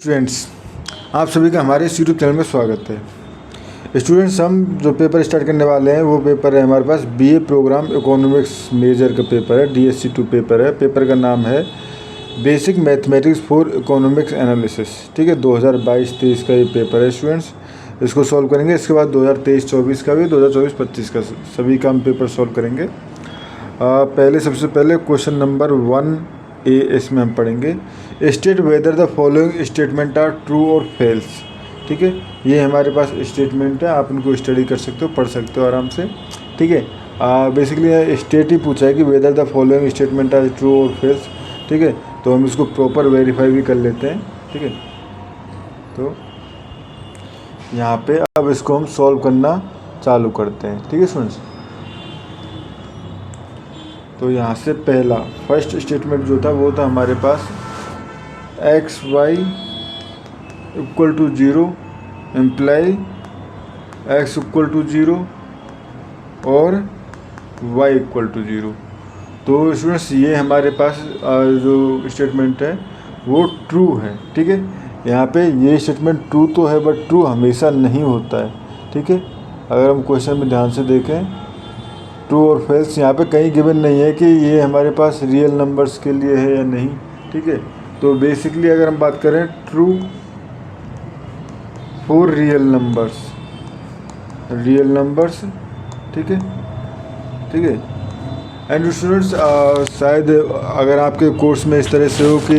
Students, आप सभी का हमारे इस यूट्यूब चैनल में स्वागत है। स्टूडेंट्स, हम जो पेपर स्टार्ट करने वाले हैं वो पेपर है हमारे पास बीए प्रोग्राम इकोनॉमिक्स मेजर का पेपर है, DSC 2 पेपर है। पेपर का नाम है basic mathematics for economics analysis. ठीक है, 2022-23 का ये पेपर है स्टूडेंट्स। इसको सॉल्व करेंगे। इसके बाद 2023-24 का भी, 2024-25 का सभी का हम पेपर सॉल्व करेंगे। सबसे पहले क्वेश्चन नंबर 1A इसमें हम पढ़ेंगे। State whether the following statement are true और फेल्स। ठीक है, ये हमारे पास स्टेटमेंट है, आप इनको स्टडी कर सकते हो, पढ़ सकते हो आराम से। ठीक है, बेसिकली स्टेट ही पूछा है कि whether the following statement are true और फेल्स। ठीक है, तो हम इसको प्रॉपर वेरीफाई भी कर लेते हैं। ठीक है, तो यहाँ पे अब इसको हम सॉल्व करना चालू करते हैं। ठीक है स्टूडेंट्स, तो यहाँ से पहला फर्स्ट स्टेटमेंट जो था वो था हमारे पास XY equal to 0 imply X equal to 0 और Y इक्वल टू 0। तो स्टूडेंट्स, ये हमारे पास जो स्टेटमेंट है वो ट्रू है। ठीक है, यहाँ पे ये स्टेटमेंट ट्रू तो है, बट ट्रू हमेशा नहीं होता है। ठीक है, अगर हम क्वेश्चन में ध्यान से देखें, ट्रू और फेल्स यहाँ पे कहीं गिवन नहीं है कि ये हमारे पास रियल नंबर्स के लिए है या नहीं। ठीक है, तो बेसिकली अगर हम बात करें ट्रू फॉर रियल नंबर्स। ठीक है, ठीक है। एंड स्टूडेंट्स, शायद अगर आपके कोर्स में इस तरह से हो कि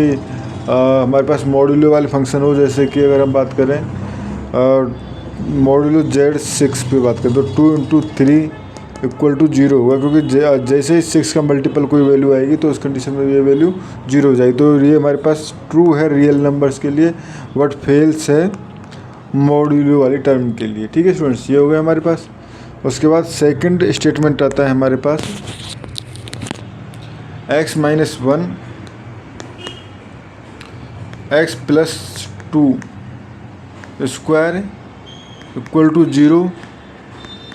हमारे पास मॉड्यूलो वाले फंक्शन हो, जैसे कि अगर हम बात करें मॉड्यूलो Z6 पे बात करें तो 2 इंटू 3 इक्वल टू 0 होगा, क्योंकि जैसे ही 6 का मल्टीपल कोई वैल्यू आएगी तो उस कंडीशन में ये वैल्यू 0 हो जाएगी। तो ये हमारे पास ट्रू है रियल नंबर्स के लिए, बट फेल्स है मॉड्यूलो वाली टर्म के लिए। ठीक है स्टूडेंट्स, ये हो गया हमारे पास। उसके बाद सेकंड स्टेटमेंट आता है हमारे पास x minus 1 x plus 2 square equal to 0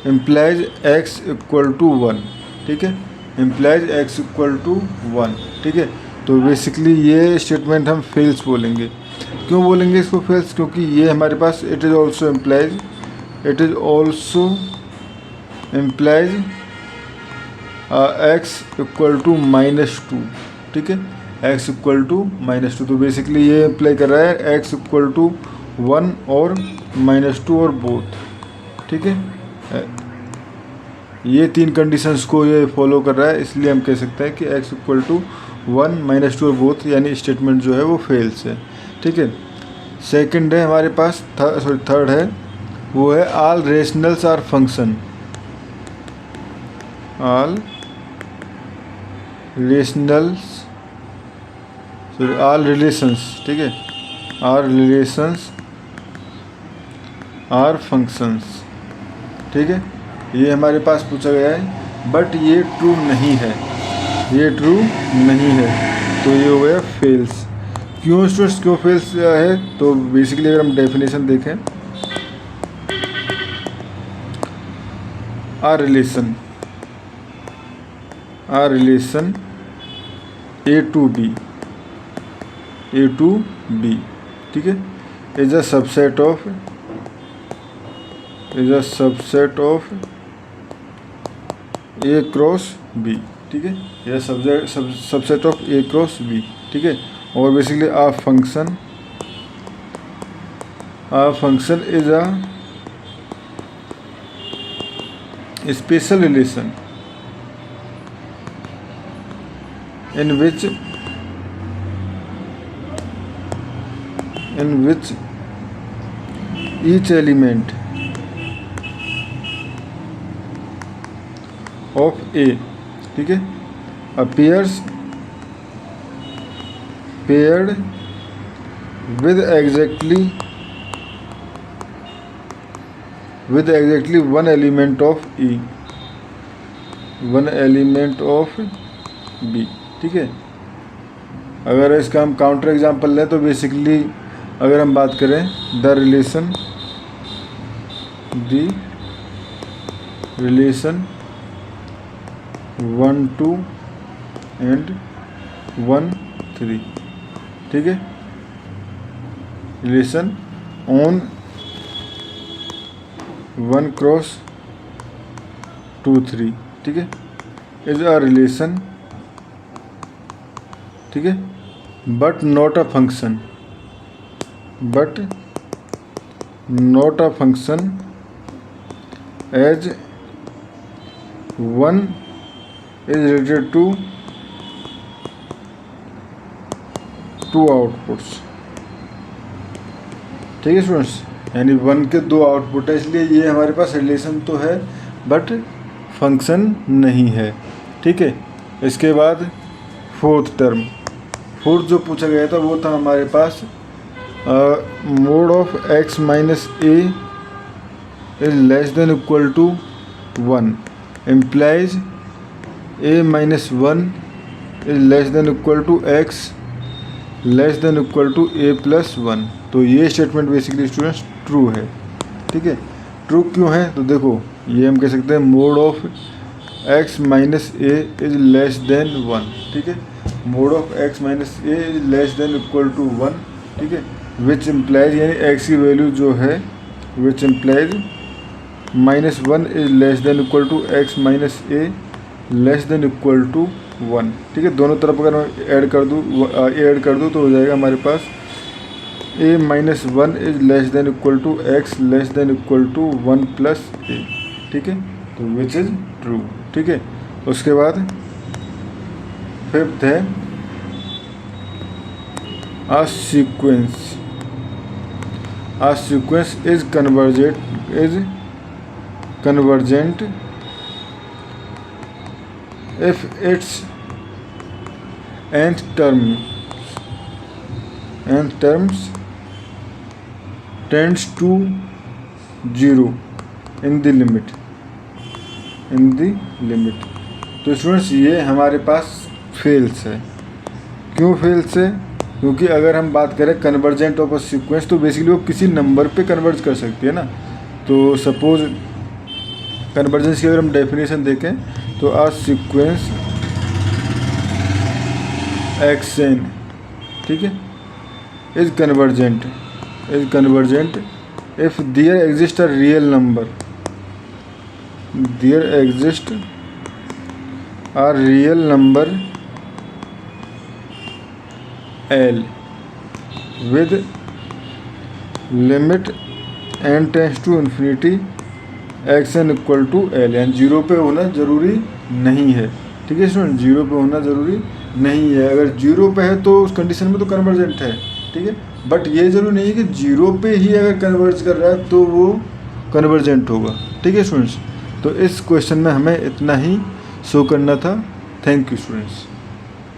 implies x equal to 1। ठीक है, इम्प्लाइज x इक्वल टू 1। ठीक है, तो बेसिकली ये स्टेटमेंट हम फेल्स बोलेंगे। क्यों बोलेंगे इसको फेल्स? क्योंकि ये हमारे पास it is also implies x equal to -2। ठीक है, x इक्वल टू -2, तो बेसिकली ये इम्प्लाई कर रहा है x इक्वल टू 1 और -2 और बोथ। ठीक है, ये तीन कंडीशंस को ये फॉलो कर रहा है, इसलिए हम कह सकते हैं कि x इक्वल टू 1 -2 और बोथ, यानी स्टेटमेंट जो है वो फेल्स है। ठीक है, सेकंड है हमारे पास थर्ड है, वो है all rationals are function. All relations. ठीक है, ऑल रिलेशंस आर फंक्शंस। ठीक है, ये हमारे पास पूछा गया है, बट ये ट्रू नहीं है, तो ये हो गया फेल्स। क्यों स्टूडेंट्स, क्यों फेल्स है? तो बेसिकली अगर हम डेफिनेशन देखें, R relation A to B, ठीक है, is a subset of A cross B। ठीक है, यह subset of A cross B। ठीक है, और basically a function is a special relation in which each element of A, ठीक है, appears paired with exactly one element of B। ठीक है, अगर इसका हम काउंटर एग्जांपल लें तो बेसिकली अगर हम बात करें द रिलेशन 1 2 एंड 1 3, ठीक है। रिलेशन ऑन 1x2 3, ठीक है, इज अ रिलेशन, ठीक है, but not a function, but not a function as 1 is related to two outputs, ठीक है स्टूडेंट्स, यानी 1 के 2 आउटपुट है, इसलिए ये हमारे पास रिलेशन तो है बट फंक्शन नहीं है, ठीक है। इसके बाद फोर्थ टर्म, फोर्थ जो पूछा गया था वो था हमारे पास mode of x minus A is less than equal to 1 implies a minus 1 is less than equal to x less than equal to a plus 1। तो ये स्टेटमेंट बेसिकली स्टूडेंट्स ट्रू है, ठीक है। ट्रू क्यों है तो देखो, ये हम कह सकते हैं mod of x minus A is less than 1, ठीक है, mod of x minus A is less than equal to 1, ठीक है, विच इम्प्लाइज यानी x की वैल्यू जो है which implies -1 is less than equal to x minus a less than equal to 1, ठीक है। दोनों तरफ अगर मैं ऐड कर दूँ तो हो जाएगा हमारे पास a minus 1 is less than equal to x less than equal to 1 plus a, ठीक है, तो विच इज़ ट्रू, ठीक है। उसके बाद फिफ्थ है a sequence is convergent if its nth terms tends to 0 in the limit। तो students ये हमारे पास फेल्स है। क्यों फेल्स है? क्योंकि अगर हम बात करें कन्वर्जेंट ऑफ अ सीक्वेंस तो बेसिकली वो किसी नंबर पे कन्वर्ज कर सकती है ना। तो सपोज कन्वर्जेंस की अगर हम डेफिनेशन देखें तो आ सीक्वेंस xn, ठीक है, is convergent if there exist a real number, L with limit n tends to infinity xn equal to L, यानी 0 पे होना ज़रूरी नहीं है, ठीक है स्टूडेंट, 0 पे होना ज़रूरी नहीं है। अगर 0 पे है तो उस कंडीशन में तो कन्वर्जेंट है, ठीक है, बट ये ज़रूरी नहीं है कि 0 पे ही अगर कन्वर्ज कर रहा है तो वो कन्वर्जेंट होगा, ठीक है स्टूडेंट्स। तो इस क्वेश्चन में हमें इतना ही शो करना था। Thank you students.